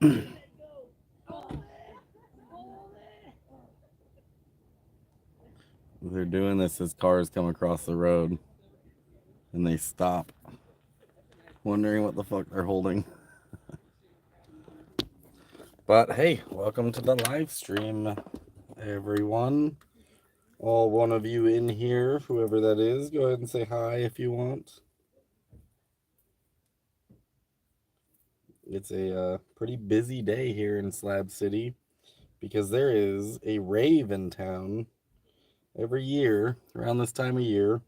They're doing this as cars come across the road and they stop, wondering what the fuck they're holding. But hey, welcome to the live stream, everyone. All one of you in here, whoever that is, go ahead and say hi if you want. It's a pretty busy day here in Slab City because there is a rave in town every year around this time of year.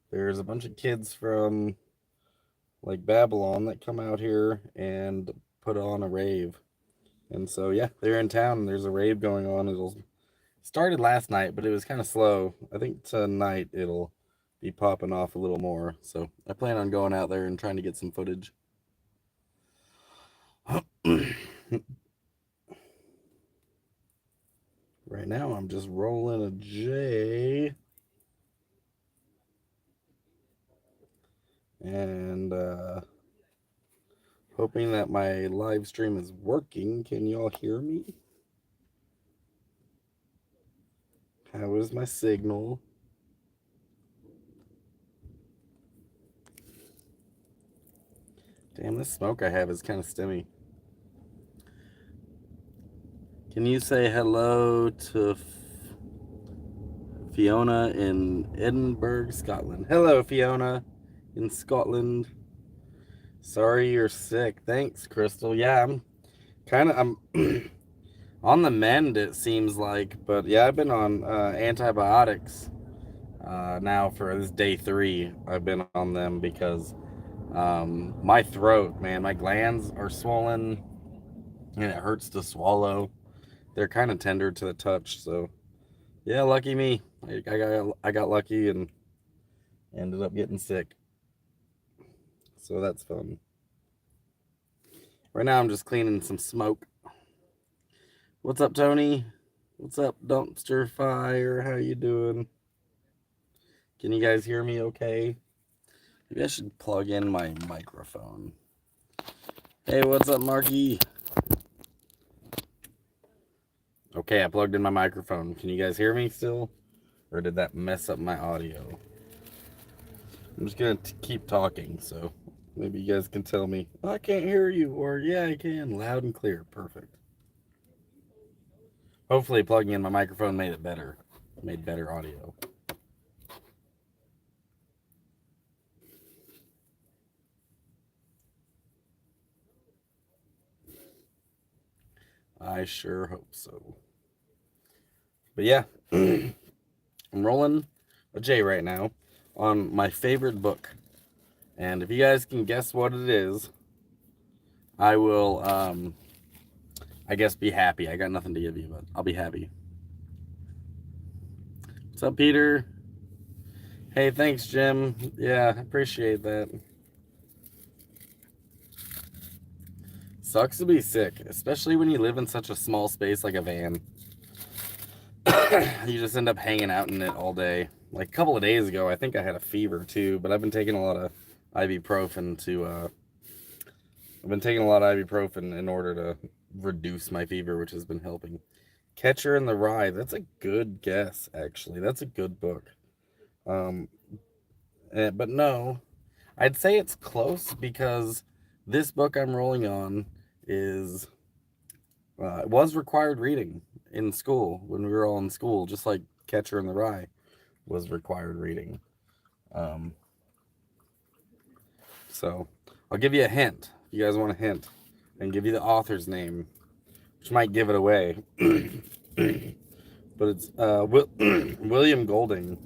There's a bunch of kids from like Babylon that come out here and put on a rave. And so yeah, they're in town and there's a rave going on. It'll started last night, but it was kind of slow. I think tonight it'll be popping off a little more. So I plan on going out there and trying to get some footage. Right now I'm just rolling a J. And hoping that my live stream is working. Can y'all hear me? How is my signal? Damn, this smoke I have is kind of stimmy. Can you say hello to Fiona in Edinburgh, Scotland? Hello, Fiona in Scotland. Sorry you're sick. Thanks, Crystal. Yeah, I'm on the mend, it seems like. But yeah, I've been on antibiotics now for this day 3. I've been on them because my throat, man, my glands are swollen and it hurts to swallow. They're kind of tender to the touch, so yeah, lucky me. I got lucky and ended up getting sick. So that's fun. Right now I'm just cleaning some smoke. What's up, Tony? What's up, Dumpster Fire? How you doing? Can you guys hear me okay? Maybe I should plug in my microphone. Hey, what's up, Marky? Okay, I plugged in my microphone. Can you guys hear me still? Or did that mess up my audio? I'm just gonna keep talking, so maybe you guys can tell me, oh, I can't hear you, or yeah, I can, loud and clear. Perfect. Hopefully plugging in my microphone made it better. Made better audio. I sure hope so. But yeah, I'm rolling a J right now on my favorite book. And if you guys can guess what it is, I will, I guess, be happy. I got nothing to give you, but I'll be happy. What's up, Peter? Hey, thanks, Jim. Yeah, appreciate that. Sucks to be sick, especially when you live in such a small space like a van. You just end up hanging out in it all day. Like a couple of days ago, I think I had a fever too, but I've been taking a lot of ibuprofen in order to reduce my fever, which has been helping. Catcher in the Rye, that's a good guess, actually. That's a good book. But no, I'd say it's close because this book I'm rolling on is it was required reading in school when we were all in school, just like Catcher in the Rye was required reading. So I'll give you a hint. If you guys want a hint, and give you the author's name, which might give it away. But it's William Golding.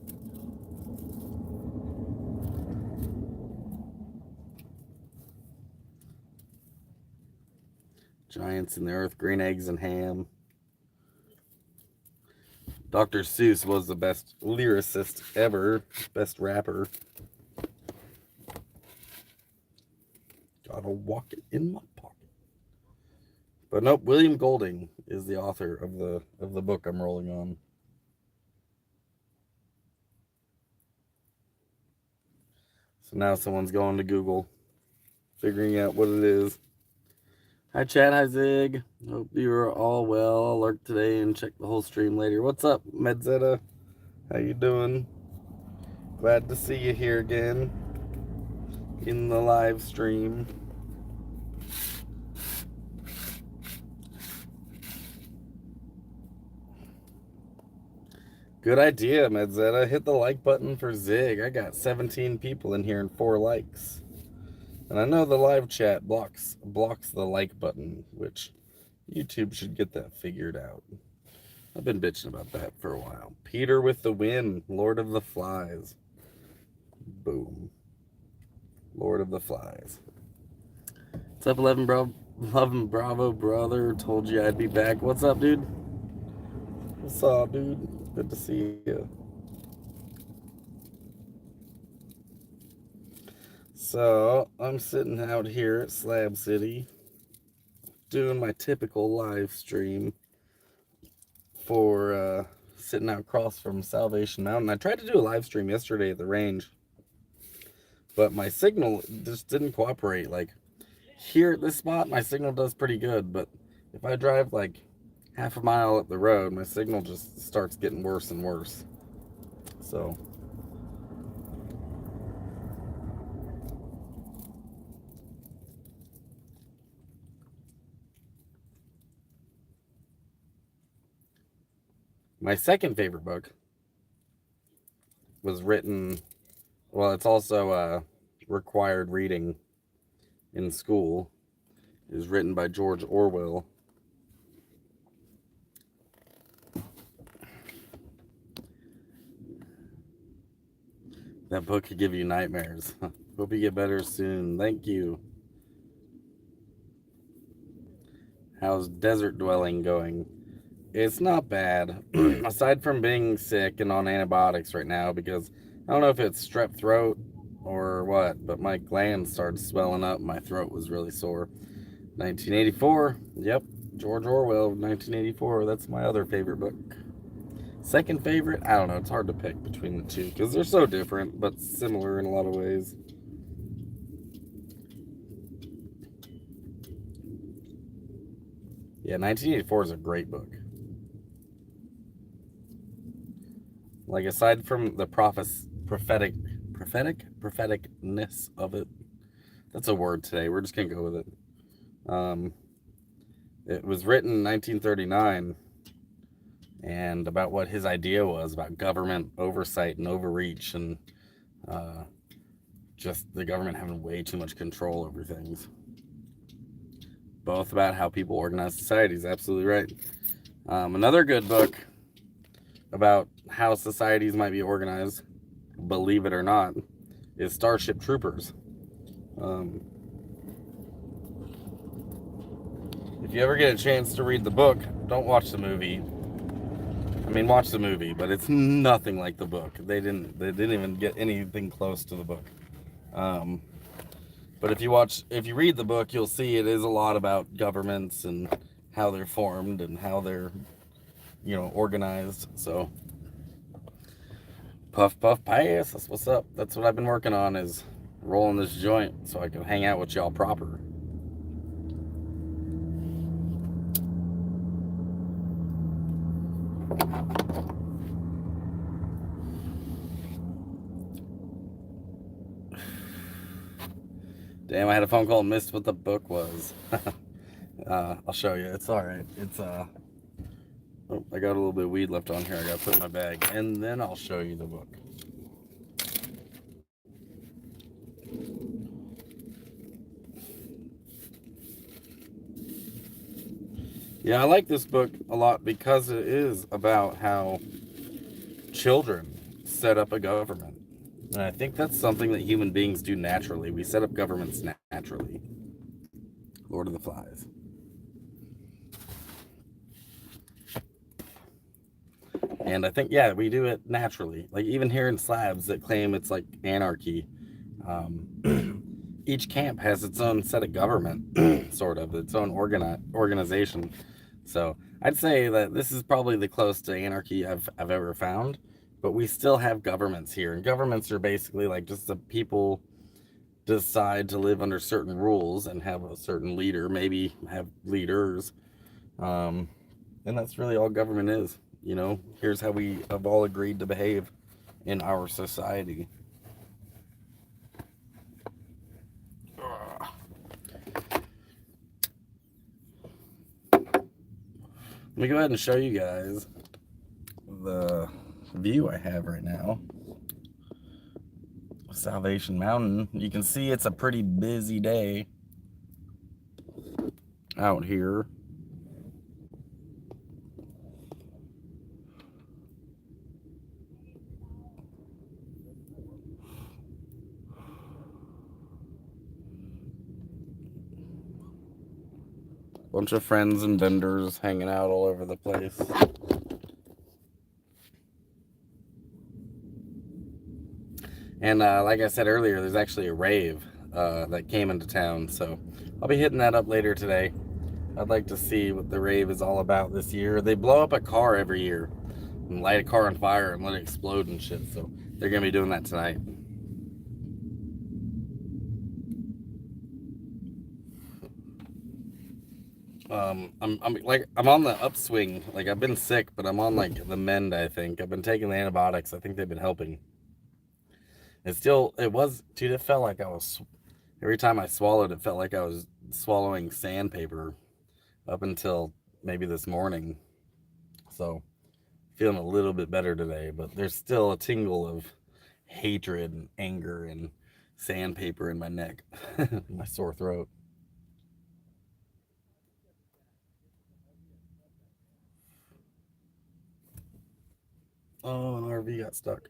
Giants in the Earth, Green Eggs and Ham. Dr. Seuss was the best lyricist ever, best rapper. Gotta walk it in my pocket. But nope, William Golding is the author of the book I'm rolling on. So now someone's going to Google, figuring out what it is. Hi, Chad. Hi, Zig. Hope you're all well. I'll lurk today and check the whole stream later. What's up, Medzetta? How you doing? Glad to see you here again in the live stream. Good idea, Medzetta. Hit the like button for Zig. I got 17 people in here and 4 likes. And I know the live chat blocks the like button, which YouTube should get that figured out. I've been bitching about that for a while. Peter with the win. Lord of the Flies. Boom. Lord of the Flies. What's up, 11 bro? 11 Bravo brother. Told you I'd be back. What's up, dude? What's up, dude? Good to see you. So, I'm sitting out here at Slab City doing my typical live stream for sitting out across from Salvation Mountain. I tried to do a live stream yesterday at the range, but my signal just didn't cooperate. Like, here at this spot, my signal does pretty good, but if I drive like half a mile up the road, my signal just starts getting worse and worse. So my second favorite book was written, well, it's also required reading in school. It was written by George Orwell. That book could give you nightmares. Hope you get better soon. Thank you. How's desert dwelling going? It's not bad. Aside from being sick and on antibiotics right now, because I don't know if it's strep throat or what, but my glands started swelling up. My throat was really sore. 1984. Yep. George Orwell, 1984. That's my other favorite book. Second favorite? I don't know. It's hard to pick between the two because they're so different, but similar in a lot of ways. Yeah, 1984 is a great book. Like, aside from the propheticness of it, that's a word today. We're just gonna go with it. It was written in 1939, and about what his idea was about government oversight and overreach, and just the government having way too much control over things. Both about how people organize societies. Absolutely right. Another good book about how societies might be organized, believe it or not, is Starship Troopers. If you ever get a chance to read the book, don't watch the movie. I mean, watch the movie, but it's nothing like the book. They didn't even get anything close to the book. But if you read the book, you'll see it is a lot about governments and how they're formed and how they're, organized. So, puff puff pass. That's what's up. That's what I've been working on, is rolling this joint so I can hang out with y'all proper. Damn, I had a phone call and missed what the book was. I'll show you. It's all right. It's oh, I got a little bit of weed left on here. I got to put in my bag, and then I'll show you the book. Yeah, I like this book a lot because it is about how children set up a government. And I think that's something that human beings do naturally. We set up governments naturally. Lord of the Flies. And I think, yeah, we do it naturally. Like, even here in Slabs that claim it's like anarchy, each camp has its own set of government, sort of, its own organization. So I'd say that this is probably the closest to anarchy I've ever found. But we still have governments here, and governments are basically like just the people decide to live under certain rules and have a certain leader, maybe have leaders. Um, and that's really all government is. You know, here's how we have all agreed to behave in our society. Let me go ahead and show you guys the view I have right now. Salvation Mountain. You can see it's a pretty busy day out here. Bunch of friends and vendors hanging out all over the place. And like I said earlier, there's actually a rave that came into town, so I'll be hitting that up later today. I'd like to see what the rave is all about this year. They blow up a car every year and light a car on fire and let it explode and shit, so they're gonna be doing that tonight. I'm on the upswing. Like, I've been sick, but I'm on like the mend. I think I've been taking the antibiotics. I think they've been helping. It was, dude. It felt like I was, every time I swallowed, it felt like I was swallowing sandpaper up until maybe this morning. So, feeling a little bit better today, but there's still a tingle of hatred and anger and sandpaper in my neck, my sore throat. Oh, an RV got stuck.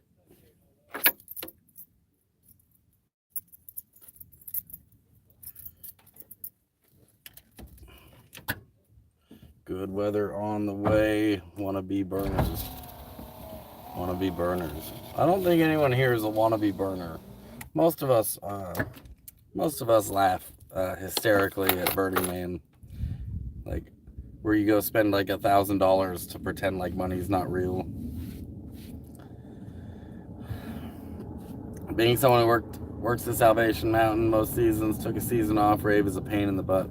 Good weather on the way. Wannabe burners. Wannabe burners. I don't think anyone here is a wannabe burner. Most of us, laugh hysterically at Burning Man. Like, where you go spend like $1,000 to pretend like money's not real. Being someone who works the Salvation Mountain most seasons, took a season off. Rave is a pain in the butt.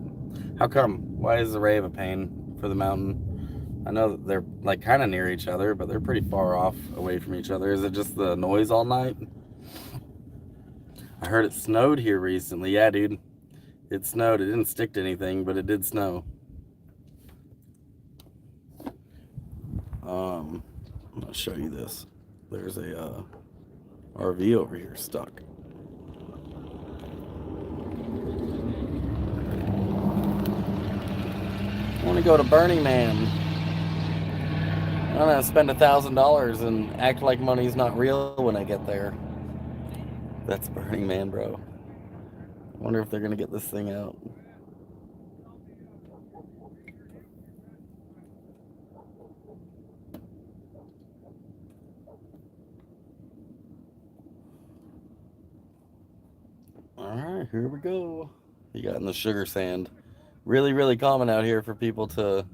How come? Why is the rave a pain for the mountain? I know that they're like kind of near each other, but they're pretty far off away from each other. Is it just the noise all night? I heard it snowed here recently. Yeah, dude. It snowed. It didn't stick to anything, but it did snow. I'm gonna show you this. There's a RV over here stuck. I want to go to Burning Man. I'm gonna spend $1,000 and act like money's not real when I get there. That's Burning Man, bro. I wonder if they're gonna get this thing out. Alright, here we go. You got in the sugar sand. Really, really common out here for people to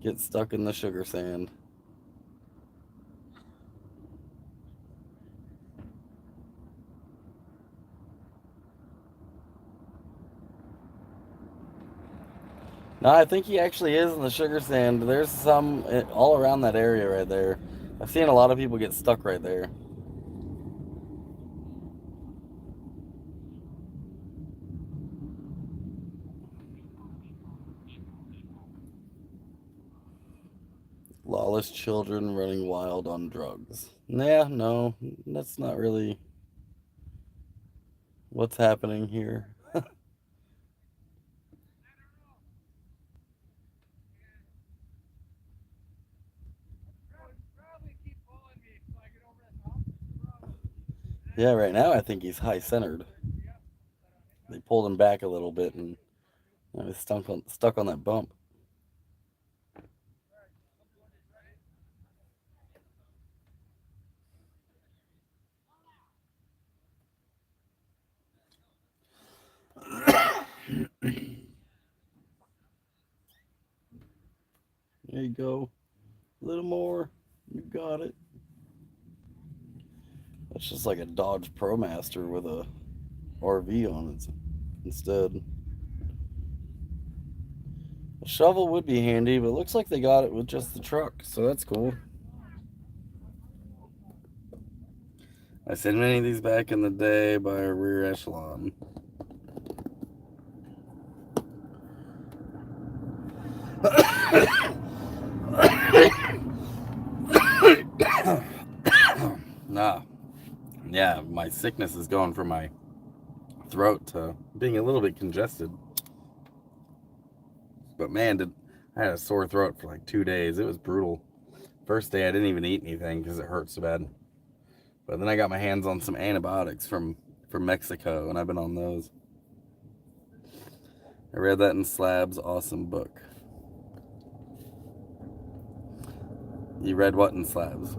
get stuck in the sugar sand. No, I think he actually is in the sugar sand. There's some all around that area right there. I've seen a lot of people get stuck right there. Lawless children running wild on drugs. Yeah, no, that's not really what's happening here. Yeah, right now I think he's high centered. They pulled him back a little bit and he's stuck on that bump. There you go. A little more. You got it. That's just like a Dodge ProMaster with a RV on it instead. A shovel would be handy, but it looks like they got it with just the truck, so that's cool. I sent many of these back in the day by a rear echelon. Nah. Yeah, my sickness is going from my throat to being a little bit congested. But man, I had a sore throat for like 2 days. It was brutal. First day I didn't even eat anything because it hurt so bad. But then I got my hands on some antibiotics from Mexico, and I've been on those. I read that in Slab's awesome book. You read what in Slabs?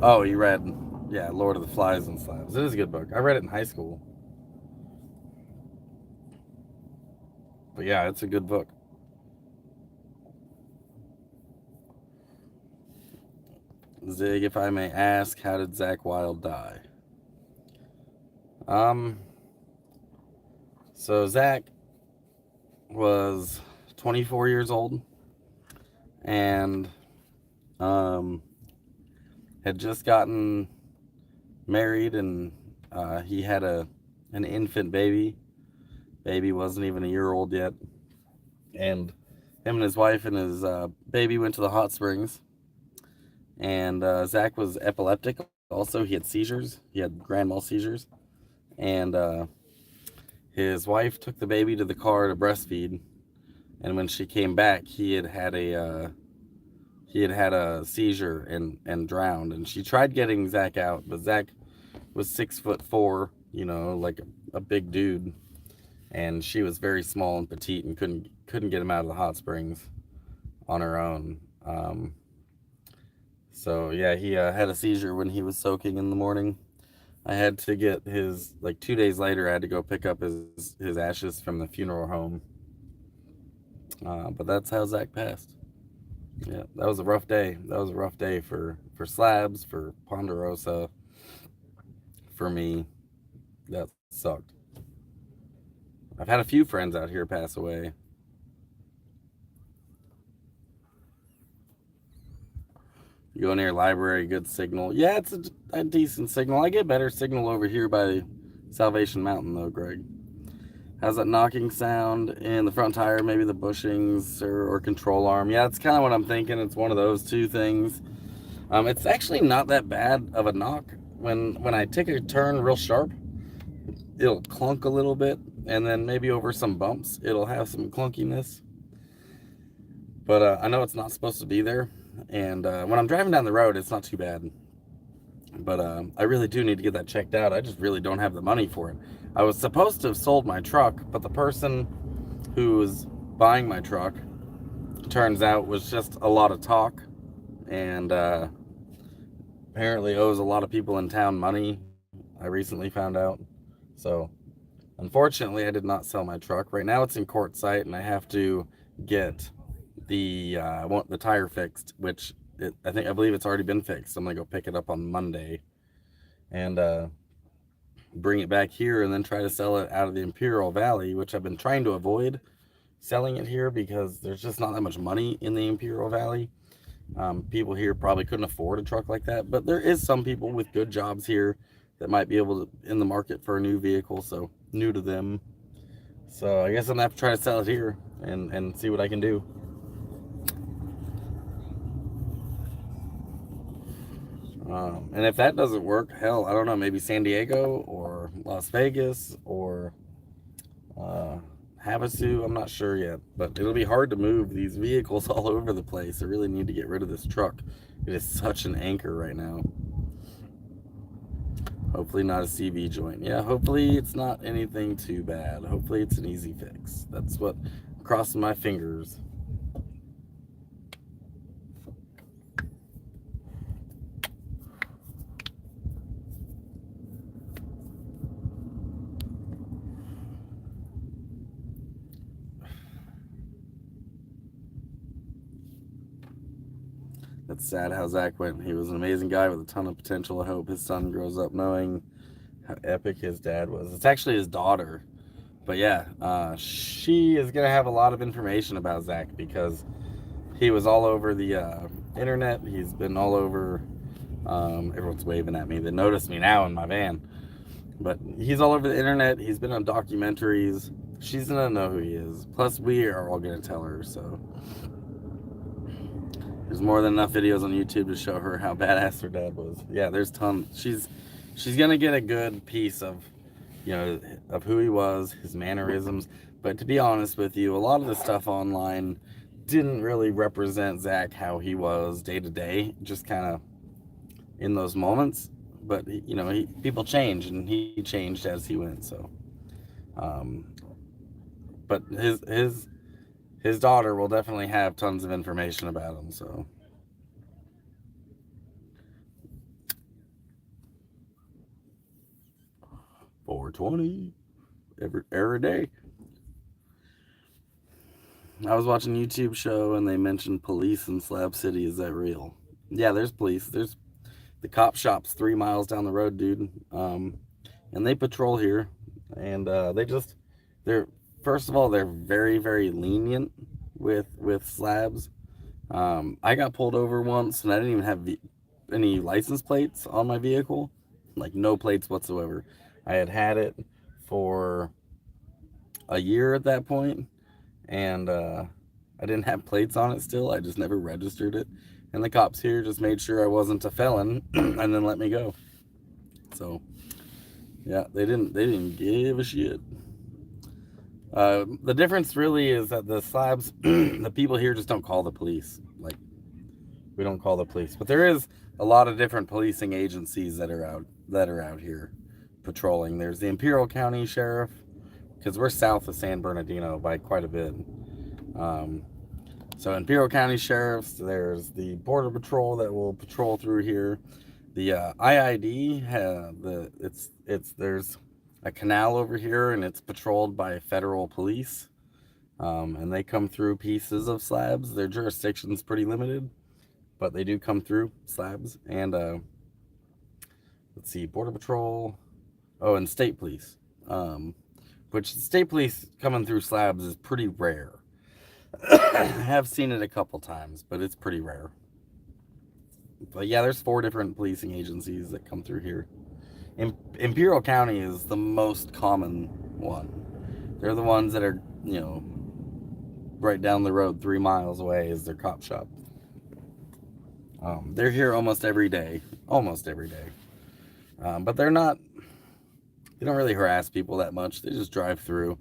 Oh, you read, yeah, Lord of the Flies in Slabs. It is a good book. I read it in high school. But yeah, it's a good book. Zig, if I may ask, how did Zakk Wylde die? So Zakk was 24 years old and had just gotten married, and he had an infant baby. Baby wasn't even a year old yet, and him and his wife and his baby went to the hot springs. And Zakk was epileptic. Also, he had seizures. He had grand mal seizures, and his wife took the baby to the car to breastfeed. And when she came back, he had had a seizure and drowned. And she tried getting Zakk out, but Zakk was 6'4", like a big dude, and she was very small and petite and couldn't get him out of the hot springs on her own. So yeah, he had a seizure when he was soaking in the morning. I had to get his, like 2 days later, I had to go pick up his ashes from the funeral home. But that's how Zakk passed. Yeah, that was a rough day. That was a rough day for Slabs, for Ponderosa, for me. That sucked. I've had a few friends out here pass away. You go near library, good signal. Yeah, it's a decent signal. I get better signal over here by Salvation Mountain, though, Greg. How's that knocking sound in the front tire? Maybe the bushings or control arm. Yeah, it's kind of what I'm thinking. It's one of those two things. It's actually not that bad of a knock. When I take a turn real sharp, it'll clunk a little bit, and then maybe over some bumps, it'll have some clunkiness. But I know it's not supposed to be there, and when I'm driving down the road, it's not too bad. But I really do need to get that checked out. I just really don't have the money for it. I was supposed to have sold my truck, but the person who was buying my truck, turns out, was just a lot of talk, and apparently owes a lot of people in town money. I recently found out. So unfortunately, I did not sell my truck. Right now it's in court site, and I have to get the tire fixed, which I believe it's already been fixed. I'm gonna go pick it up on Monday and bring it back here, and then try to sell it out of the Imperial Valley, which I've been trying to avoid selling it here because there's just not that much money in the Imperial Valley. People here probably couldn't afford a truck like that, but there is some people with good jobs here that might be able to in the market for a new vehicle, so new to them. So I guess I'm gonna have to try to sell it here and see what I can do. And if that doesn't work, hell, I don't know, maybe San Diego or Las Vegas or Havasu. I'm not sure yet, but it'll be hard to move these vehicles all over the place. I really need to get rid of this truck. It is such an anchor right now. Hopefully not a CV joint. Yeah, hopefully it's not anything too bad. Hopefully it's an easy fix. That's what I'm crossing my fingers. That's sad how Zakk went. He was an amazing guy with a ton of potential. I hope his son grows up knowing how epic his dad was. It's actually his daughter. But yeah, she is going to have a lot of information about Zach because he was all over the internet. He's been all over. Everyone's waving at me. They notice me now in my van. But he's all over the internet. He's been on documentaries. She's going to know who he is. Plus, we are all going to tell her. So there's more than enough videos on YouTube to show her how badass her dad was. Yeah, there's tons. She's going to get a good piece of of who he was, his mannerisms. But to be honest with you, a lot of the stuff online didn't really represent Zach how he was day to day, just kind of in those moments. But people change, and he changed as he went. So, um, but his daughter will definitely have tons of information about him. So, 420 every day. I was watching a YouTube show and they mentioned police in Slab City. Is that real? Yeah, there's police. There's the cop shop's 3 miles down the road, dude. And they patrol here, and they're first of all they're very very lenient with slabs. I got pulled over once, and I didn't even have any license plates on my vehicle, like no plates whatsoever. I had it for a year at that point, and I didn't have plates on it still. I just never registered it, and the cops here just made sure I wasn't a felon, and then let me go. So yeah, they didn't give a shit. The difference really is that the slabs, the people here just don't call the police. Like, we don't call the police, but there is a lot of different policing agencies that are out here patrolling. There's the Imperial County Sheriff, because we're south of San Bernardino by quite a bit. Um, so Imperial County Sheriffs. There's the Border Patrol that will patrol through here. The IID, there's a canal over here, and it's patrolled by federal police, and they come through pieces of slabs. Their jurisdiction's pretty limited, but they do come through slabs. And let's see, Border Patrol, oh, and state police, which state police coming through slabs is pretty rare. I have seen it a couple times, but it's pretty rare. But yeah, there's 4 different policing agencies that come through here. Imperial County is the most common one. They're the ones that are, right down the road 3 miles away is their cop shop. They're here almost every day. But they don't really harass people that much. They just drive through.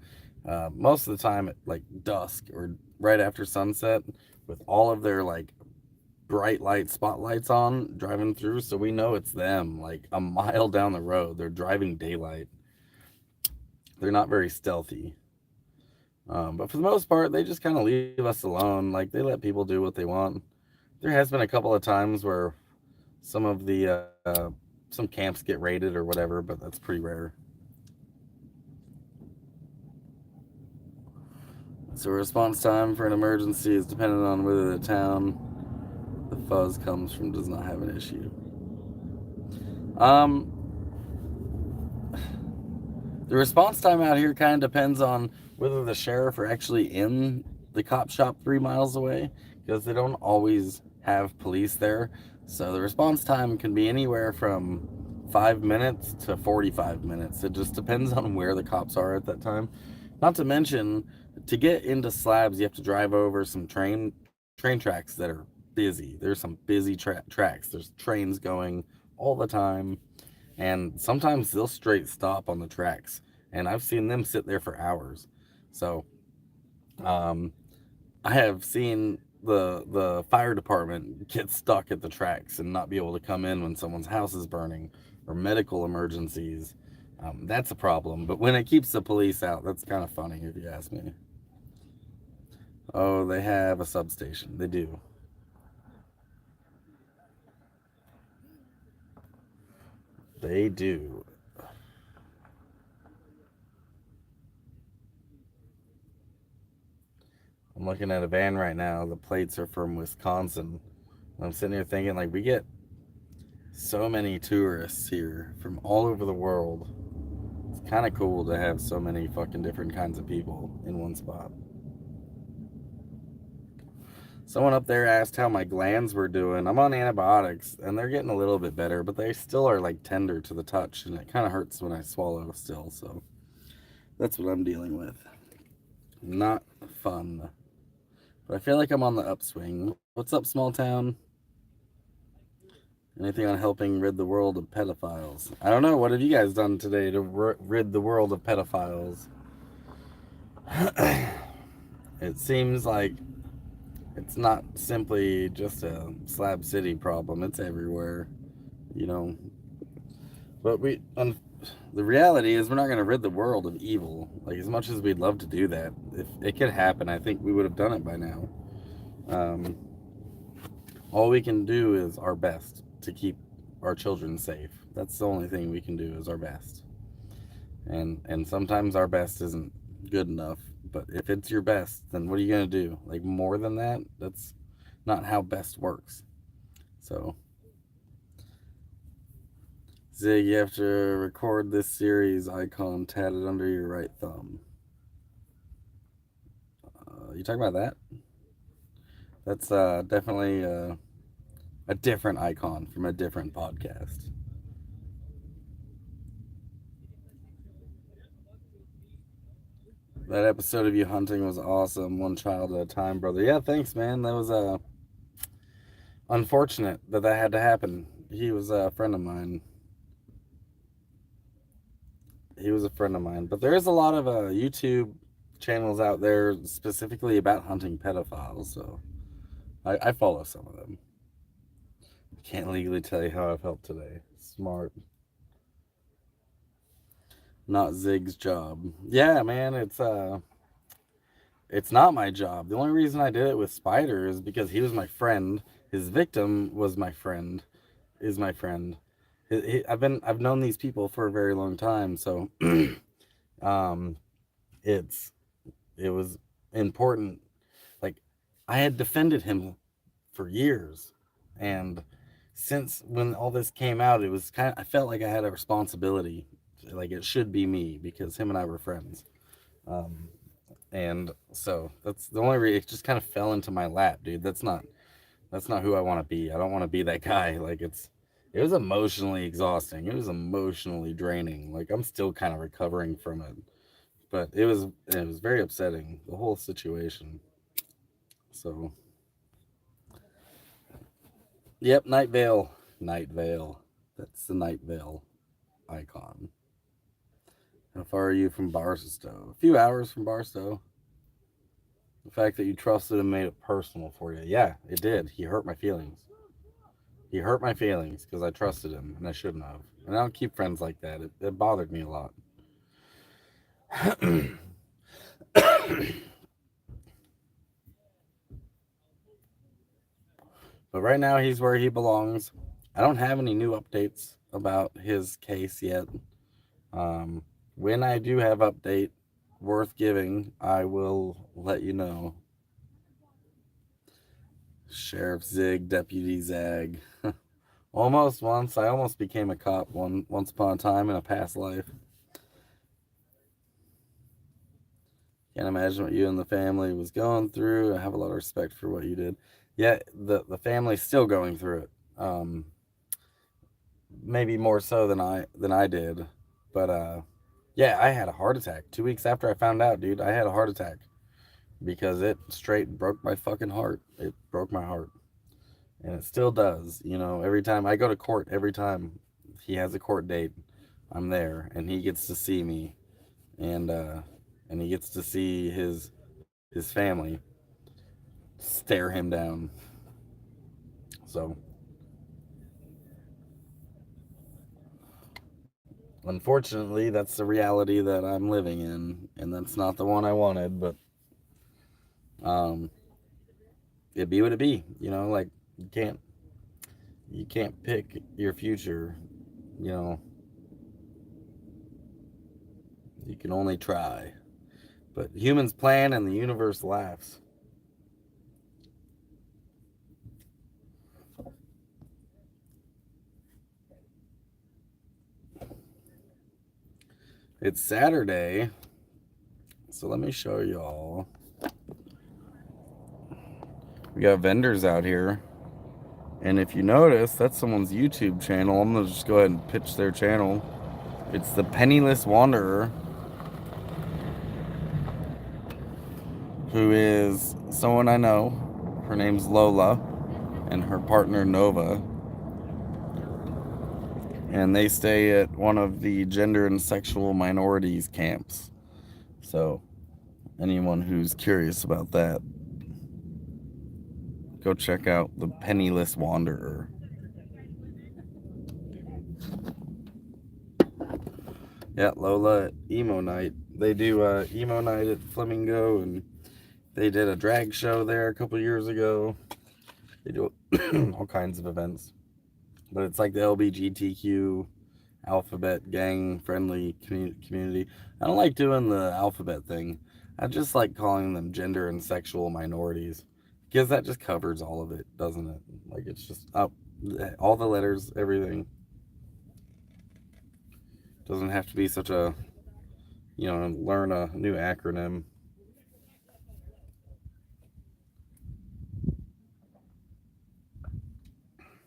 Most of the time at like dusk or right after sunset with all of their like bright light spotlights on driving through, so we know it's them. Like a mile down the road, they're driving daylight. They're not very stealthy, but for the most part they just kind of leave us alone. Like, they let people do what they want. There has been a couple of times where some of the some camps get raided or whatever, but that's pretty rare. So response time for an emergency is dependent on whether the town the fuzz comes from does not have an issue. The response time out here kind of depends on whether the sheriff are actually in the cop shop 3 miles away, because they don't always have police there. So the response time can be anywhere from 5 minutes to 45 minutes. It just depends on where the cops are at that time. Not to mention, to get into slabs, you have to drive over some train tracks that are busy. There's some busy tracks. There's trains going all the time, and sometimes they'll straight stop on the tracks, and I've seen them sit there for hours. So I have seen the fire department get stuck at the tracks and not be able to come in when someone's house is burning, or medical emergencies. That's a problem. But when it keeps the police out, that's kind of funny, if you ask me. Oh, they have a substation. They do. They do. I'm looking at a van right now. The plates are from Wisconsin. I'm sitting here thinking, like, So many tourists here from all over the world. It's kind of cool to have so many fucking different kinds of people in one spot. Someone up there asked how my glands were doing. I'm on antibiotics and they're getting a little bit better, but they still are like tender to the touch and it kind of hurts when I swallow still. So that's what I'm dealing with. Not fun. But I feel like I'm on the upswing. What's up, small town? Anything on helping rid the world of pedophiles? I don't know. What have you guys done today to rid the world of pedophiles? It seems like it's not simply just a Slab City problem. It's everywhere, you know. But the reality is we're not going to rid the world of evil. Like, as much as we'd love to do that, if it could happen, I think we would have done it by now. Um, all we can do is our best to keep our children safe. That's the only thing we can do is our best. And sometimes our best isn't good enough. But if it's your best, then what are you gonna do? Like more than that? That's not how best works. So, Zig, you have to record this series icon tatted under your right thumb. You talking about that? That's definitely a different icon from a different podcast. That episode of you hunting was awesome. One child at a time, brother. Yeah, thanks, man. That was unfortunate that that had to happen. He was a friend of mine. He was a friend of mine. But there is a lot of YouTube channels out there specifically about hunting pedophiles. So I follow some of them. Can't legally tell you how I felt today. Smart. Not Zig's job. Yeah, man, it's not my job. The only reason I did it with Spider is because he was my friend. His victim was my friend. Is my friend. I've known these people for a very long time, so um, it's it was important. Like I had defended him for years, and since when all this came out, it was kind of I felt like I had a responsibility. Like it should be me because him and I were friends. Um, and so that's the only reason it just kind of fell into my lap, dude. That's not who I want to be. I don't want to be that guy. Like it was emotionally exhausting. It was emotionally draining. Like I'm still kind of recovering from it. But it was very upsetting, the whole situation. So, yep, Night Vale. Night Vale. That's the Night Vale icon. How far are you from Barstow? A few hours from Barstow. The fact that you trusted him made it personal for you. Yeah, it did. He hurt my feelings. He hurt my feelings because I trusted him and I shouldn't have. And I don't keep friends like that. It bothered me a lot. But right now he's where he belongs. I don't have any new updates about his case yet. Um, when I do have update worth giving, I will let you know. Sheriff Zig, Deputy Zag. Almost once. I almost became a cop once upon a time in a past life. Can't imagine what you and the family was going through. I have a lot of respect for what you did. Yeah, the family's still going through it. Maybe more so than I did. But yeah, I had a heart attack 2 weeks after I found out, dude. I had a heart attack because it straight broke my fucking heart. It broke my heart, and it still does. You know, every time I go to court, every time he has a court date, I'm there, and he gets to see me, and and he gets to see his family stare him down. So unfortunately, that's the reality that I'm living in, and that's not the one I wanted. But um, it be what it be. You know, like you can't pick your future. You know, you can only try. But humans plan and the universe laughs. It's Saturday, so let me show y'all. We got vendors out here, and if you notice, that's someone's YouTube channel. I'm gonna just go ahead and pitch their channel. It's the Penniless Wanderer, who is someone I know. Her name's Lola, and her partner Nova. And they stay at one of the gender and sexual minorities camps. So, anyone who's curious about that, go check out the Penniless Wanderer. Yeah, Lola at Emo Night. They do Emo Night at Flamingo, and they did a drag show there a couple years ago. They do all kinds of events. But it's like the LGBTQ alphabet gang friendly community. I don't like doing the alphabet thing. I just like calling them gender and sexual minorities, because that just covers all of it, doesn't it? Like, it's just all the letters, everything. Doesn't have to be such a, learn a new acronym.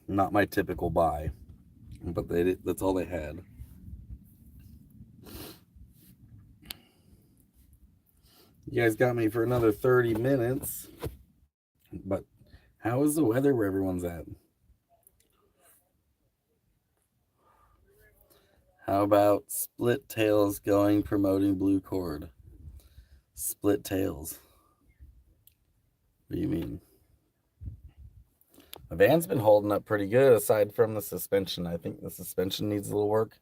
Not my typical buy, but that's all they had. You guys got me for another 30 minutes. But how is the weather where everyone's at? How about Split Tails going promoting Blue Cord? Split Tails. What do you mean? The van's been holding up pretty good aside from the suspension. I think the suspension needs a little work.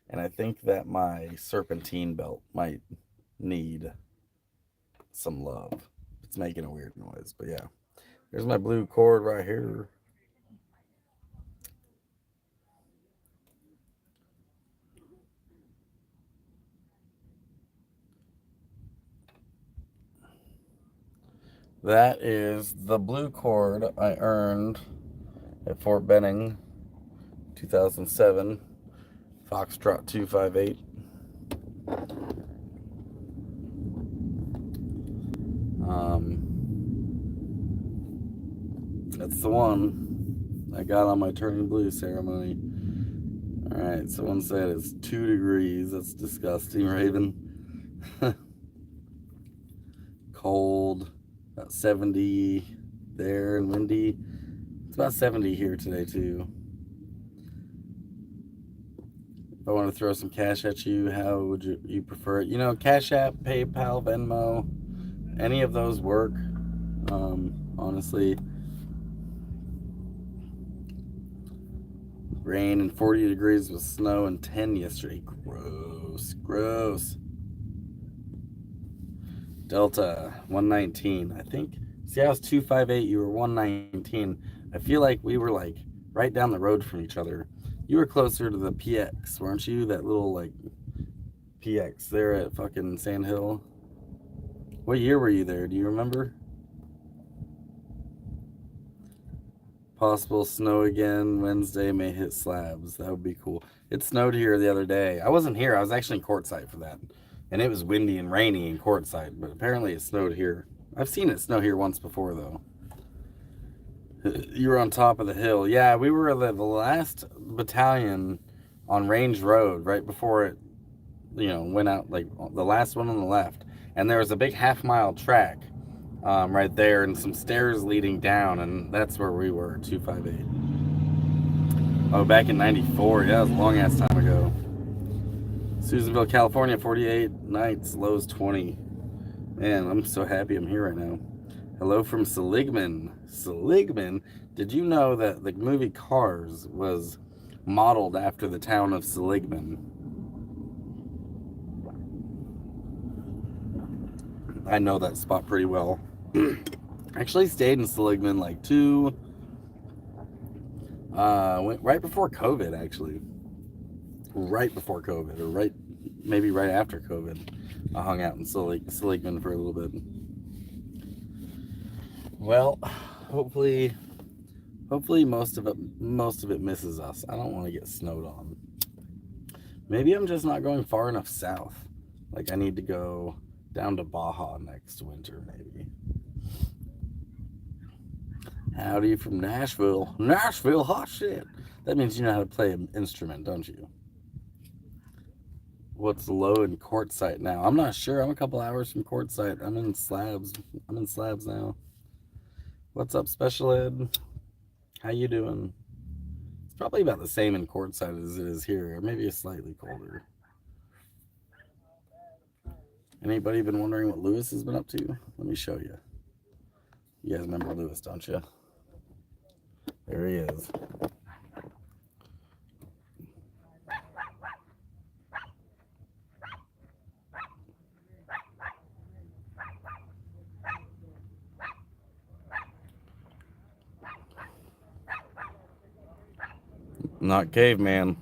And I think that my serpentine belt might need some love. It's making a weird noise, but yeah. There's my Blue Cord right here. That is the Blue Cord I earned at Fort Benning, 2007, Foxtrot 258. That's the one I got on my turning blue ceremony. Alright, someone said it's 2 degrees. That's disgusting, Raven. Cold, about 70 there, and windy. It's about 70 here today, too. If I want to throw some cash at you, how would you prefer it? Cashapp, PayPal, Venmo, any of those work. Honestly, rain and 40 degrees with snow and 10 yesterday. Gross. Delta 119. I think. See, I was 258. You were 119. I feel like we were like right down the road from each other. You were closer to the PX, weren't you? That little like PX there at fucking Sand Hill. What year were you there? Do you remember? Possible snow again Wednesday, may hit slabs. That would be cool. It snowed here the other day. I wasn't here. I was actually in Quartzsite for that. And it was windy and rainy in Quartzsite, but apparently it snowed here. I've seen it snow here once before, though. You were on top of the hill. Yeah, we were the last battalion on Range Road right before it, went out, like the last one on the left. And there was a big half-mile track right there and some stairs leading down, and that's where we were, 258. Oh, back in 94. Yeah, that was a long-ass time ago. Susanville, California, 48 nights, lows 20. Man, I'm so happy I'm here right now. Hello from Seligman. Seligman? Did you know that the movie Cars was modeled after the town of Seligman? I know that spot pretty well. Actually stayed in Seligman like went right before COVID, actually. Right before COVID, or maybe right after COVID. I hung out in Seligman for a little bit. Well, hopefully most of it misses us. I don't want to get snowed on. Maybe I'm just not going far enough south. Like, I need to go down to Baja next winter, maybe. Howdy from Nashville. Nashville, hot shit. That means you know how to play an instrument, don't you? What's low in Quartzsite now? I'm not sure. I'm a couple hours from Quartzsite. I'm in Slabs. I'm in Slabs now. What's up, Special Ed? How you doing? It's probably about the same in Quartzsite as it is here, or maybe it's slightly colder. Anybody been wondering what Lewis has been up to? Let me show you. You guys remember Lewis, don't you? There he is. Not Caveman.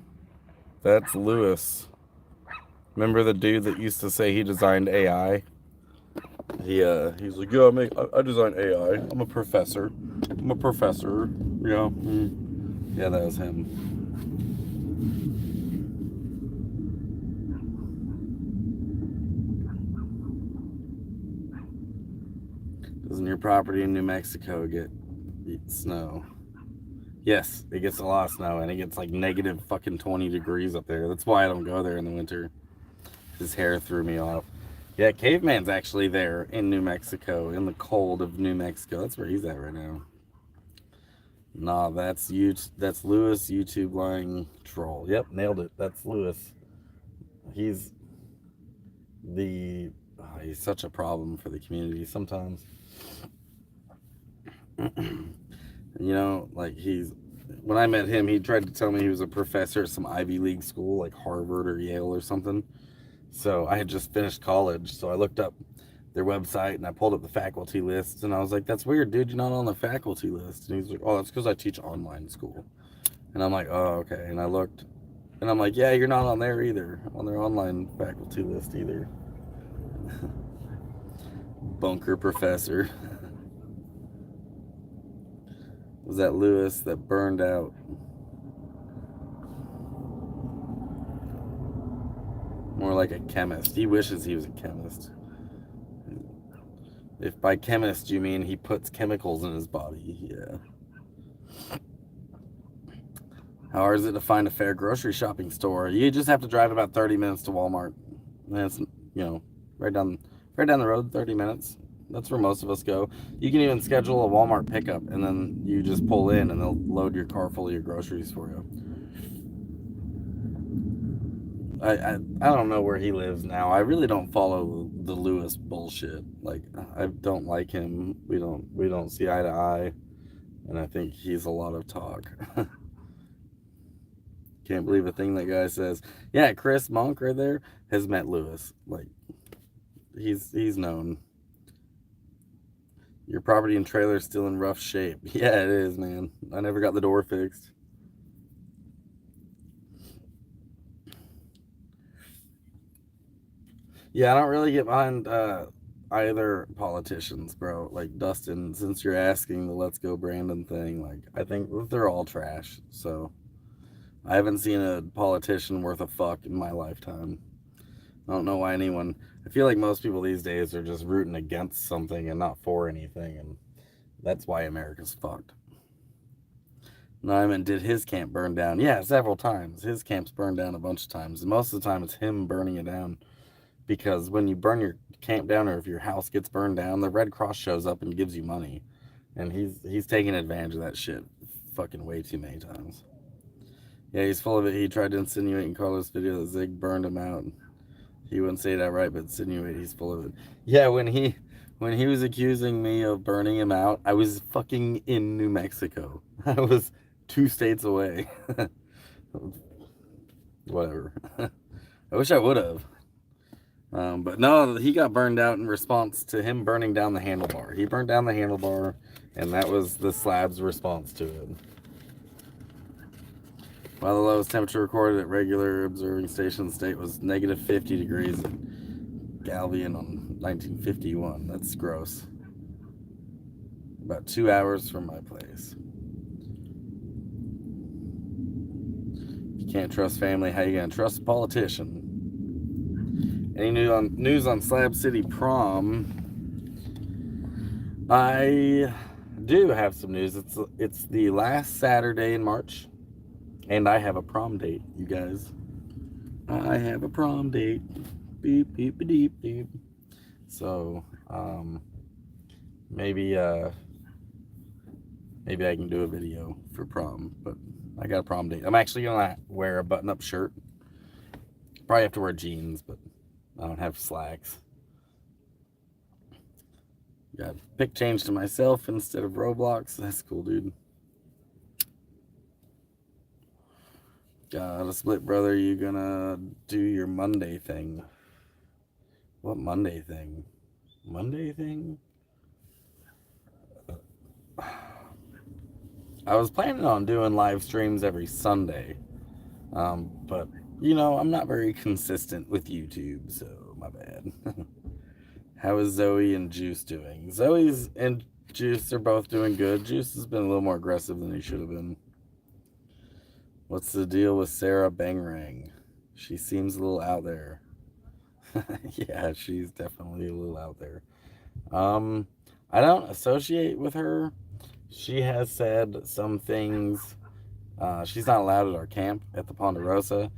That's Lewis. Remember the dude that used to say he designed AI? He's like, yeah, I design AI. I'm a professor. Yeah. Yeah, that was him. Doesn't your property in New Mexico get snow? Yes, it gets a lot of snow, and it gets like negative fucking 20 degrees up there. That's why I don't go there in the winter. His hair threw me off. Yeah, Caveman's actually there in New Mexico, in the cold of New Mexico. That's where he's at right now. Nah, that's Lewis, YouTube lying troll. Yep, nailed it. That's Lewis. He's such a problem for the community sometimes. You know, like when I met him, he tried to tell me he was a professor at some Ivy League school, like Harvard or Yale or something. So I had just finished college, so I looked up their website and I pulled up the faculty list, and I was like, that's weird, dude, you're not on the faculty list. And he's like, oh, that's because I teach online school. And I'm like, oh, okay. And I looked, and I'm like, yeah, you're not on there either, on their online faculty list either. Bunker professor. Was that Lewis that burned out? More like a chemist. He wishes he was a chemist. If by chemist you mean he puts chemicals in his body, yeah. How hard is it to find a fair grocery shopping store? You just have to drive about 30 minutes to Walmart. That's, you know, right down the road, 30 minutes. That's where most of us go. You can even schedule a Walmart pickup, and then you just pull in, and they'll load your car full of your groceries for you. I don't know where he lives now. I really don't follow the Lewis bullshit. Like, I don't like him. We don't see eye to eye, and I think he's a lot of talk. Can't believe a thing that guy says. Yeah, Chris Monk right there has met Lewis. Like, he's known. Your property and trailer is still in rough shape. Yeah, it is, man. I never got the door fixed. Yeah, I don't really get behind either politicians, bro. Like, Dustin, since you're asking the Let's Go Brandon thing, like, I think they're all trash. So I haven't seen a politician worth a fuck in my lifetime. I don't know why anyone. I feel like most people these days are just rooting against something and not for anything, and that's why America's fucked. Nyman, did his camp burn down? Yeah, several times. His camp's burned down a bunch of times. And most of the time, it's him burning it down. Because when you burn your camp down, or if your house gets burned down, the Red Cross shows up and gives you money. And he's taking advantage of that shit fucking way too many times. Yeah, he's full of it. He tried to insinuate in Carlos' video that Zig burned him out. He wouldn't say that right, but insinuate he's full of it. Yeah, when he was accusing me of burning him out, I was fucking in New Mexico. I was 2 states away. Whatever. I wish I would have. But no, he got burned out in response to him burning down the handlebar. He burned down the handlebar, and that was the slab's response to it. While the lowest temperature recorded at regular observing station state was negative 50 degrees in Galvin on 1951. That's gross. About 2 hours from my place. If you Can't trust family. How you gonna trust a politician? Any news on Slab City Prom? I do have some news. It's the last Saturday in March, and I have a prom date, you guys. I have a prom date. Beep beep beep beep. So maybe I can do a video for prom, but I got a prom date. I'm actually gonna wear a button-up shirt. Probably have to wear jeans, but I don't have slacks. Got pick change to myself instead of Roblox. That's cool, dude. Got a split brother. You gonna do your Monday thing? What Monday thing? Monday thing? I was planning on doing live streams every Sunday, but you know, I'm not very consistent with YouTube, so my bad. How is Zoe and Juice doing? Zoe's and Juice are both doing good. Juice has been a little more aggressive than he should have been. What's the deal with Sarah Bangrang? She seems a little out there. Yeah, she's definitely a little out there. I don't associate with her. She has said some things. She's not allowed at our camp at the Ponderosa.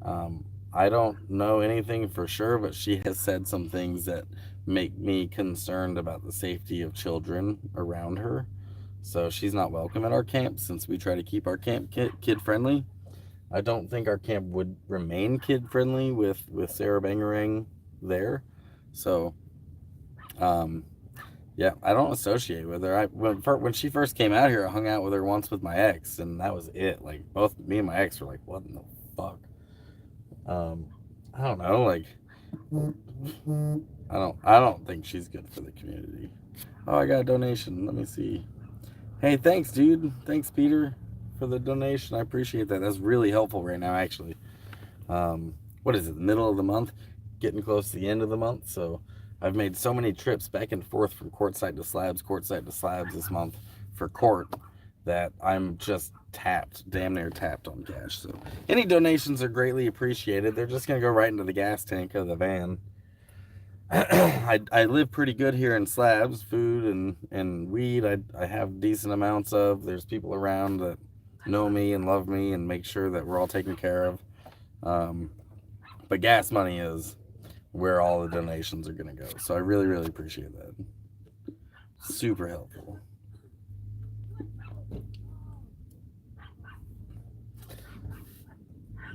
I don't know anything for sure, but she has said some things that make me concerned about the safety of children around her. So she's not welcome at our camp since we try to keep our camp kid friendly. I don't think our camp would remain kid friendly with Sarah Bangerang there. So, yeah, I don't associate with her. When she first came out here, I hung out with her once with my ex, and that was it. Like, both me and my ex were like, what in the fuck? I don't know, like, I don't think she's good for the community. Oh, I got a donation. Let me see. Hey, thanks, dude. Thanks, Peter, for the donation. I appreciate that. That's really helpful right now, actually. What is it, the middle of the month? Getting close to the end of the month, so I've made so many trips back and forth from courtside to slabs this month for court that I'm just damn near tapped on cash. So any donations are greatly appreciated. They're just going to go right into the gas tank of the van. I live pretty good here in Slabs. Food and weed I have decent amounts of. There's people around that know me and love me and make sure that we're all taken care of. But gas money is where all the donations are going to go. So I really, really appreciate that. Super helpful.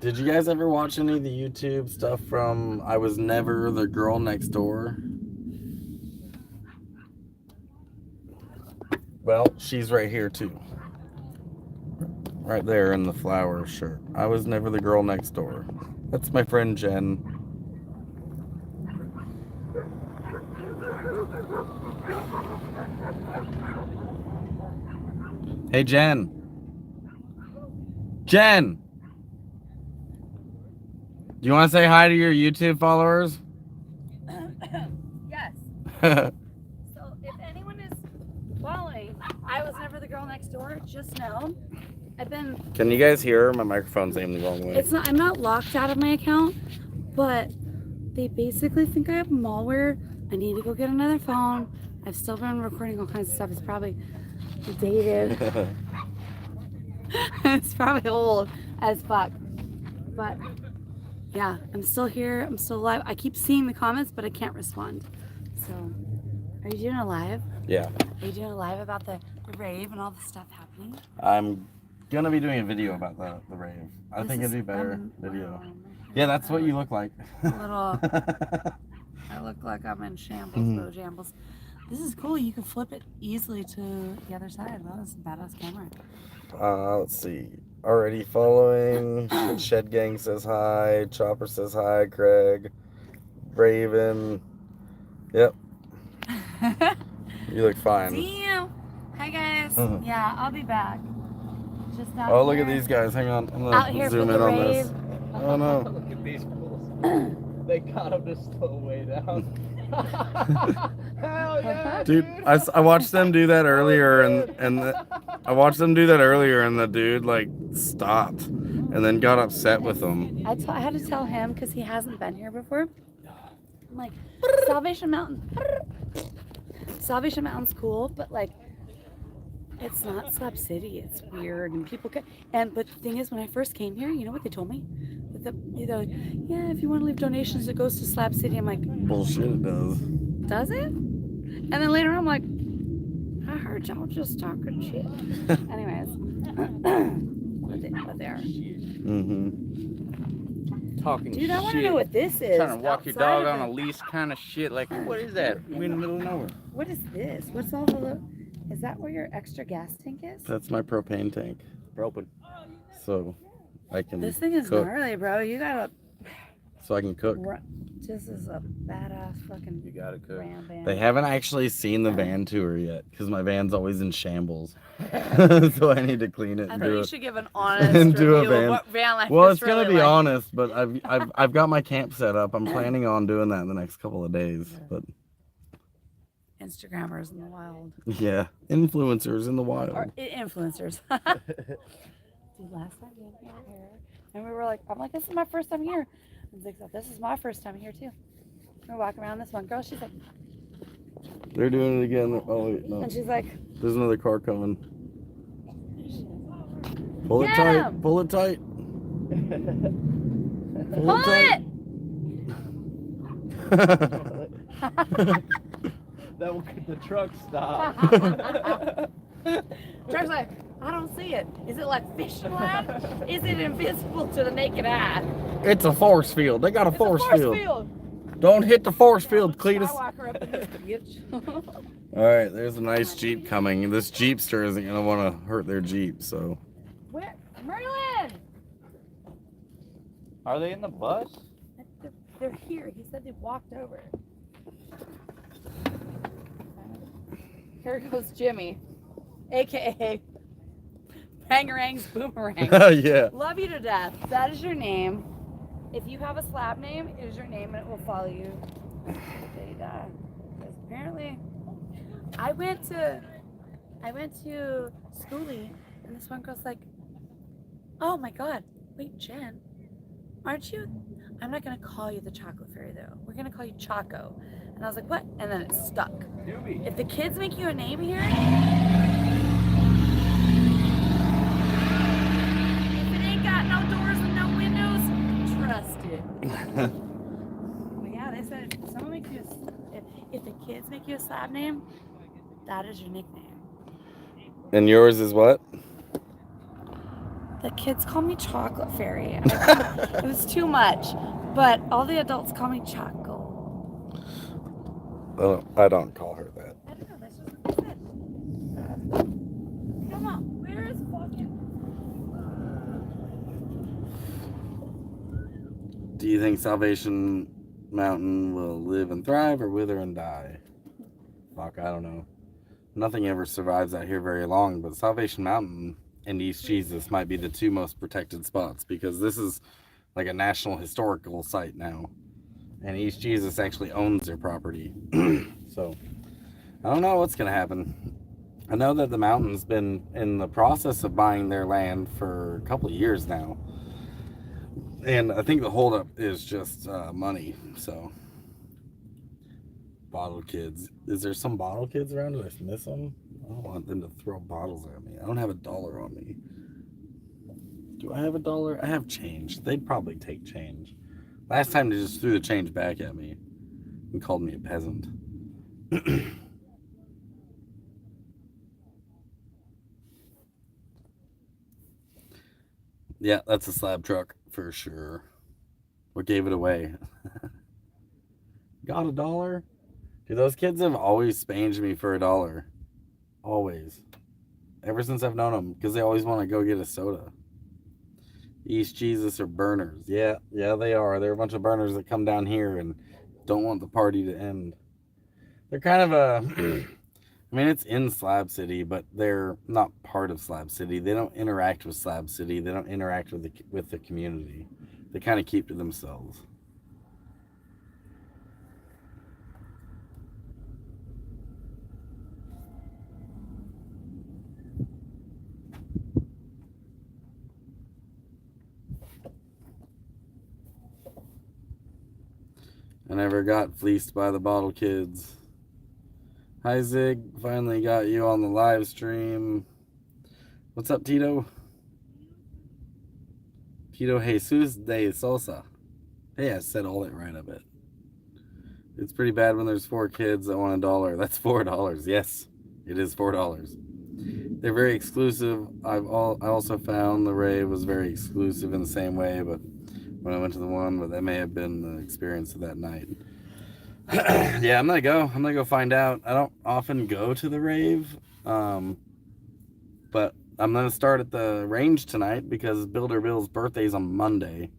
Did you guys ever watch any of the YouTube stuff from I Was Never the Girl Next Door? Well, she's right here too. Right there in the flower shirt. I was never the girl next door. That's my friend Jen. Hey, Jen. Jen! Do you want to say hi to your YouTube followers? Yes. So if anyone is following, I was never the girl next door. Just know, I've been. Can you guys hear her? My microphone's aimed the wrong way. It's not. I'm not locked out of my account, but they basically think I have malware. I need to go get another phone. I've still been recording all kinds of stuff. It's probably dated. It's probably old as fuck. But yeah, I'm still here. I'm still alive. I keep seeing the comments, but I can't respond. So, are you doing a live? Yeah. Are you doing a live about the rave and all the stuff happening? I'm gonna be doing a video about the rave. I think it'd be better video. Yeah, that's what you look like. Little. I look like I'm in shambles, bojambles. This is cool. You can flip it easily to the other side. Wow, that's a badass camera. Let's see. Already following. Shed Gang says hi. Chopper says hi. Craig. Raven. Yep. You look fine. See you. Hi guys. Yeah, I'll be back. Just out look at these guys. Hang on. I'm out gonna here zoom for in the on rave. this. Oh no. Look at these fools. They got him to slow way down. Hell yeah, Dude, I watched them do that earlier, I watched them do that earlier, and the dude like stopped, and then got upset with them. I had to tell him because he hasn't been here before. I'm like, Salvation Mountain. Salvation Mountain's cool, but like, it's not Slab City. It's weird, and people can. But the thing is, when I first came here, you know what they told me? They're like, yeah, if you want to leave donations, it goes to Slab City. I'm like, Bullshit, it does. does it? And then later I'm like, I heard y'all just talking shit. Anyways, but they are. Talking Dude, shit. I want to know what this is. Trying to walk your outside dog of on a leash kind of shit. Like, what is that? We in the middle of nowhere. What is this? What's all the? Is that where your extra gas tank is? That's my propane tank. Broken. So I can This thing is cook. gnarly, bro. You gotta. So I can cook. This is a badass fucking. You gotta cook. Ram band. They haven't actually seen the van tour yet because my van's always in shambles. So I need to clean it. I And think do you it. should give an honest And do a review van. of what van life Well, is it's gonna really be like. honest, but I've got my camp set up. I'm planning on doing that in the next couple of days. But Instagrammers in the wild. yeah, influencers in the wild. Or influencers. Dude, last time we were here, and we were like, I'm like, this is my first time here. And Zig's like, this is my first time here too. We're walking around this one girl, she's like, They're doing it again. Oh wait, no. and she's like, There's another car coming. Pull it Get tight. him! Pull it tight. pull it! That will get the truck stop. Truck's like, I don't see it. Is it like fishing line? Is it invisible to the naked eye? It's a force field. They got a It's force, a force field. field. Don't hit the force field, Cletus. Skywalker up in this bitch. All right, there's a nice Jeep coming. This Jeepster isn't gonna want to hurt their Jeep, so. Where? Merlin! Are they in the bus? They're here. He said they walked over. Here goes Jimmy, aka Bangarang's Boomerang. Yeah. Love you to death. That is your name. If you have a slab name, it is your name and it will follow you until the day you die. Because apparently, I went to schoolie and this one girl's like, oh my god, wait, Jen, aren't you? I'm not gonna call you the chocolate fairy though. We're gonna call you Choco. And I was like, what? And then it stuck. Doobie. If the kids make you a name here, if it ain't got no doors and no windows, trust it. But yeah, they said if someone makes you if the kids make you a slab name, that is your nickname. And yours is what? The kids call me Chocolate Fairy. It was too much, but all the adults call me Choco. I don't call her that. I don't know. That's just what they said. Come on, where is fucking? Do you think Salvation Mountain will live and thrive or wither and die? Fuck, I don't know. Nothing ever survives out here very long, but Salvation Mountain and East Jesus might be the two most protected spots because this is like a national historical site now. And East Jesus actually owns their property. So, I don't know what's going to happen. I know that the mountain's been in the process of buying their land for a couple of years now. And I think the holdup is just money. So, bottle kids. Is there some bottle kids around? Did I miss them? I don't want them to throw bottles at me. I don't have $1 on me. Do I have $1? I have change. They'd probably take change. Last time they just threw the change back at me and called me a peasant. Yeah, that's a slab truck for sure. What gave it away? Got $1? Dude, those kids have always spanged me for $1. Always. Ever since I've known them, because they always want to go get a soda. East Jesus are burners. Yeah, they are. They're a bunch of burners that come down here and don't want the party to end. They're kind of a... I mean, it's in Slab City, but they're not part of Slab City. They don't interact with Slab City. They don't interact with the community. They kind of keep to themselves. I never got fleeced by the bottle kids. Hi Zig, finally got you on the live stream. What's up, Tito? Tito Jesus de Sosa. Hey, I said all that right, I bet. It's pretty bad when there's 4 kids that want $1. That's $4. Yes, it is $4. They're very exclusive. I also found the rave was very exclusive in the same way, but when I went to the one, but that may have been the experience of that night. Yeah, I'm gonna go find out. I don't often go to the rave, but I'm gonna start at the range tonight because Builder Bill's birthday's on Monday,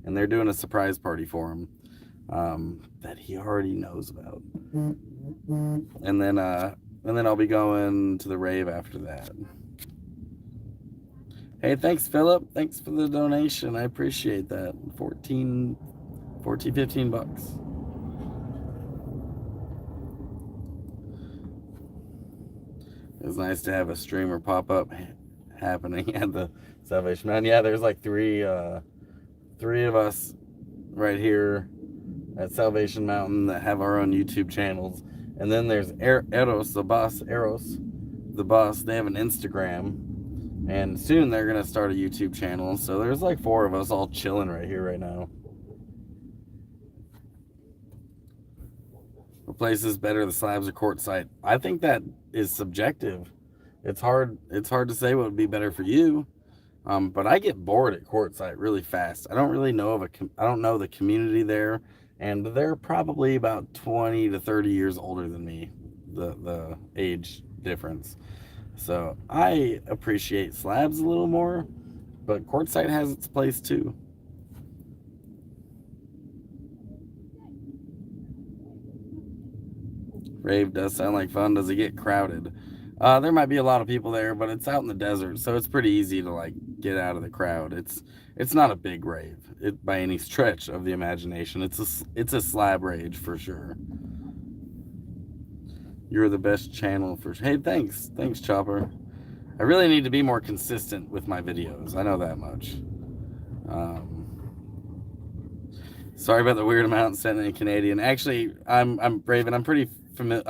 and they're doing a surprise party for him that he already knows about. And then I'll be going to the rave after that. Hey, thanks, Philip. Thanks for the donation. I appreciate that. 15 bucks. It's nice to have a streamer pop up happening at the Salvation Mountain. Yeah, there's like three of us right here at Salvation Mountain that have our own YouTube channels. And then there's Eros, the boss. They have an Instagram. And soon they're going to start a YouTube channel. So there's like 4 of us all chilling right here right now. What place is better, the slabs or courtside? I think that is subjective. It's hard to say what would be better for you. But I get bored at courtside really fast. I don't really know I don't know the community there, and they're probably about 20 to 30 years older than me, the age difference. So I appreciate slabs a little more, but courtside has its place too. Rave does sound like fun. Does it get crowded? There might be a lot of people there, but it's out in the desert, so it's pretty easy to like get out of the crowd. It's not a big rave by any stretch of the imagination. It's a slab rage for sure. You're the best channel for. Hey, thanks, Chopper. I really need to be more consistent with my videos. I know that much. Sorry about the weird amount sent in Canadian. Actually, I'm brave and I'm pretty familiar.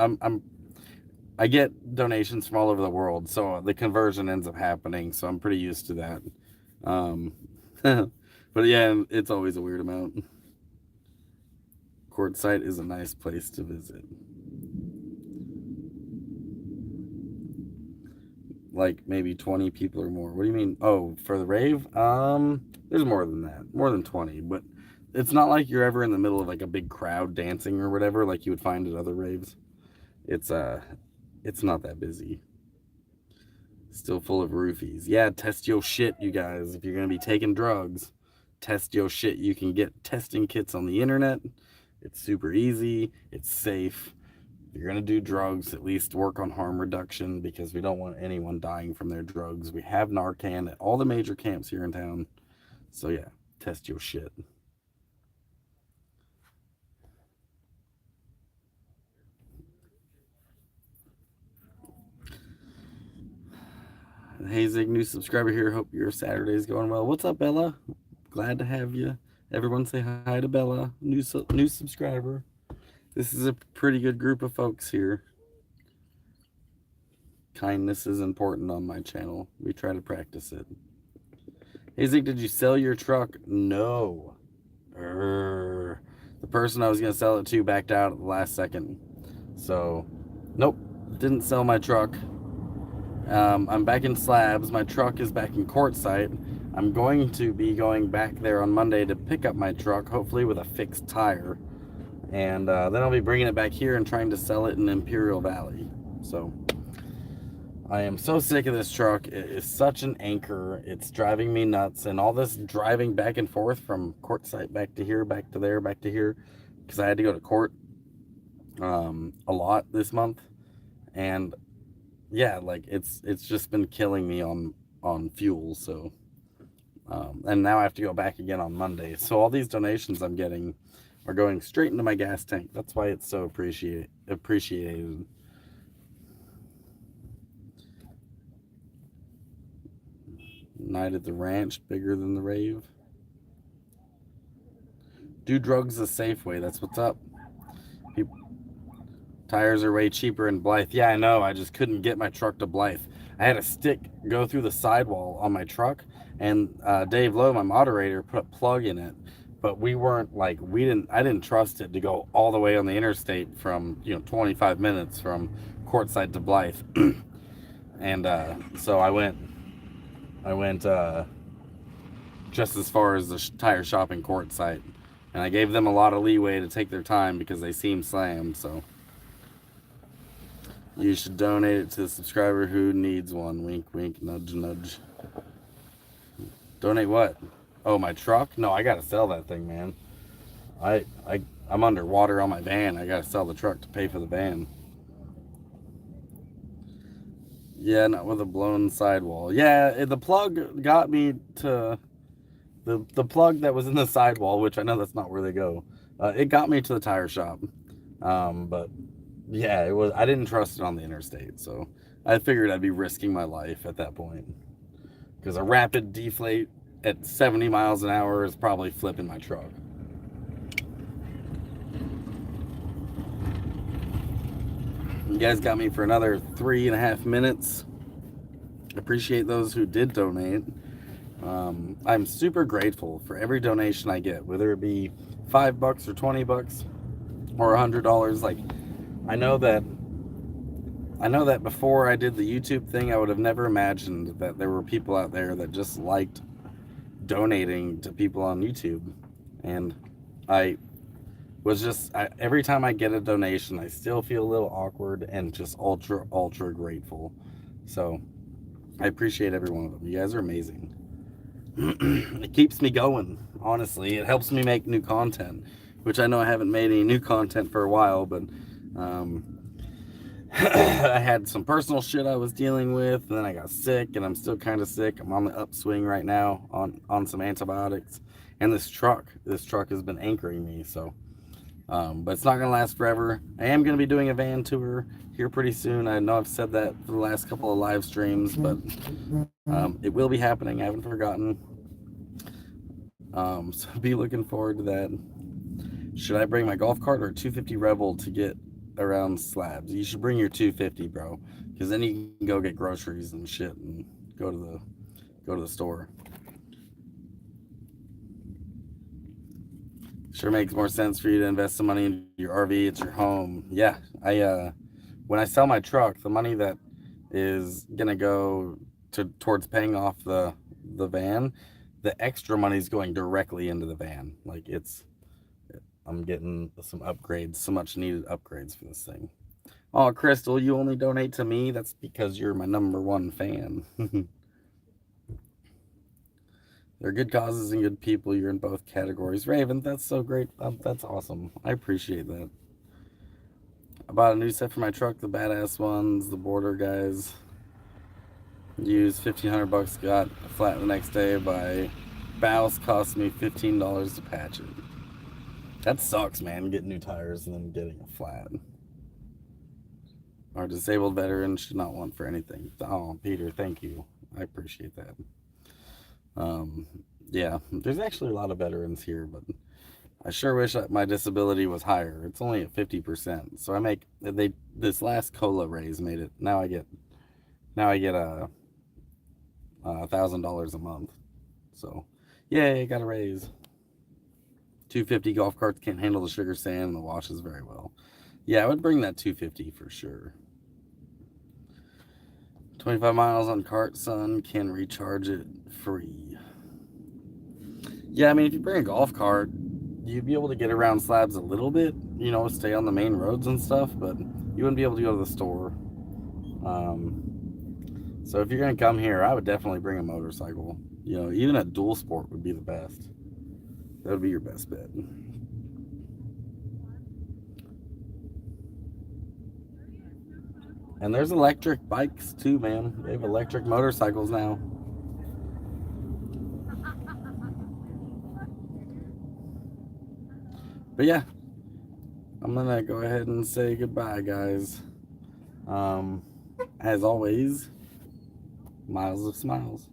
I get donations from all over the world, so the conversion ends up happening. So I'm pretty used to that. But yeah, it's always a weird amount. Quartzsite is a nice place to visit. Like maybe 20 people or more. What do you mean? Oh, for the rave? There's more than that. More than 20, but it's not like you're ever in the middle of like a big crowd dancing or whatever like you would find at other raves. It's not that busy. Still full of roofies. Yeah, test your shit, you guys. If you're gonna be taking drugs, test your shit. You can get testing kits on the internet. It's super easy. It's safe. If you're gonna do drugs, at least work on harm reduction because we don't want anyone dying from their drugs. We have Narcan at all the major camps here in town. So yeah, test your shit. Hey Zig, new subscriber here. Hope your Saturday's going well. What's up, Bella? Glad to have you. Everyone say hi to Bella, new subscriber. This is a pretty good group of folks here. Kindness is important on my channel. We try to practice it. Hey Zig, did you sell your truck? No. The person I was going to sell it to backed out at the last second. So, nope, didn't sell my truck. I'm back in slabs. My truck is back in Quartzsite. I'm going to be going back there on Monday to pick up my truck, hopefully with a fixed tire. And then I'll be bringing it back here and trying to sell it in Imperial Valley. So I am so sick of this truck. It is such an anchor. It's driving me nuts. And all this driving back and forth from Quartzsite back to here, back to there, back to here, because I had to go to court a lot this month. And yeah, like it's just been killing me on fuel. So and now I have to go back again on Monday. So all these donations I'm getting are going straight into my gas tank. That's why it's so appreciated. Night at the ranch, bigger than the rave. Do drugs the safe way. That's what's up. Tires are way cheaper in Blythe. Yeah, I know. I just couldn't get my truck to Blythe. I had a stick go through the sidewall on my truck, and Dave Lowe, my moderator, put a plug in it. But we weren't like, I didn't trust it to go all the way on the interstate from, 25 minutes from Quartzsite to Blythe. And so I went just as far as the tire shop in Quartzsite. And I gave them a lot of leeway to take their time because they seem slammed, so. You should donate it to the subscriber who needs one. Wink, wink, nudge, nudge. Donate what? Oh, my truck? No, I gotta sell that thing, man. I'm underwater on my van. I gotta sell the truck to pay for the van. Yeah, not with a blown sidewall. Yeah, the plug got me to the plug that was in the sidewall, which I know that's not where they go. It got me to the tire shop, but. Yeah, it was. I didn't trust it on the interstate, so I figured I'd be risking my life at that point. Because a rapid deflate at 70 miles an hour is probably flipping my truck. You guys got me for another 3.5 minutes. Appreciate those who did donate. I'm super grateful for every donation I get, whether it be $5 or $20 or $100. Like, I know that before I did the YouTube thing, I would have never imagined that there were people out there that just liked donating to people on YouTube. And every time I get a donation, I still feel a little awkward and just ultra, ultra grateful. So I appreciate every one of them. You guys are amazing. It keeps me going, honestly. It helps me make new content, which I know I haven't made any new content for a while, but I had some personal shit I was dealing with, and then I got sick, and I'm still kind of sick. I'm on the upswing right now on some antibiotics, and this truck has been anchoring me, so but it's not gonna last forever. I am gonna be doing a van tour here pretty soon. I know I've said that for the last couple of live streams, but it will be happening. I haven't forgotten, so be looking forward to that. Should I bring my golf cart or 250 Rebel to get around Slabs? You should bring your 250, bro, because then you can go get groceries and shit and go to the store. Sure makes more sense for you to invest some money in your RV. It's your home. Yeah, when I sell my truck, the money that is gonna go towards paying off the van, the extra money is going directly into the van. Like, I'm getting some upgrades, some much needed upgrades for this thing. Oh, Crystal, you only donate to me? That's because you're my #1 fan. They're good causes and good people. You're in both categories. Raven, that's so great. That's awesome. I appreciate that. I bought a new set for my truck, the badass ones, the border guys. Used $1,500, got a flat the next day by Bouse, cost me $15 to patch it. That sucks, man, getting new tires and then getting a flat. Our disabled veteran should not want for anything. Oh, Peter, thank you. I appreciate that. Yeah, there's actually a lot of veterans here, but I sure wish that my disability was higher. It's only at 50%. So this last COLA raise made it. Now I get $1,000 a month. So, yay, I got a raise. 250 golf carts can't handle the sugar sand and the washes very well. Yeah, I would bring that 250 for sure. 25 miles on cart, son, can recharge it free. Yeah, I mean, if you bring a golf cart, you'd be able to get around Slabs a little bit, stay on the main roads and stuff, but you wouldn't be able to go to the store. So if you're going to come here, I would definitely bring a motorcycle. Even a dual sport would be the best. That would be your best bet. And there's electric bikes too, man. They have electric motorcycles now. But yeah, I'm gonna go ahead and say goodbye, guys. As always, miles of smiles.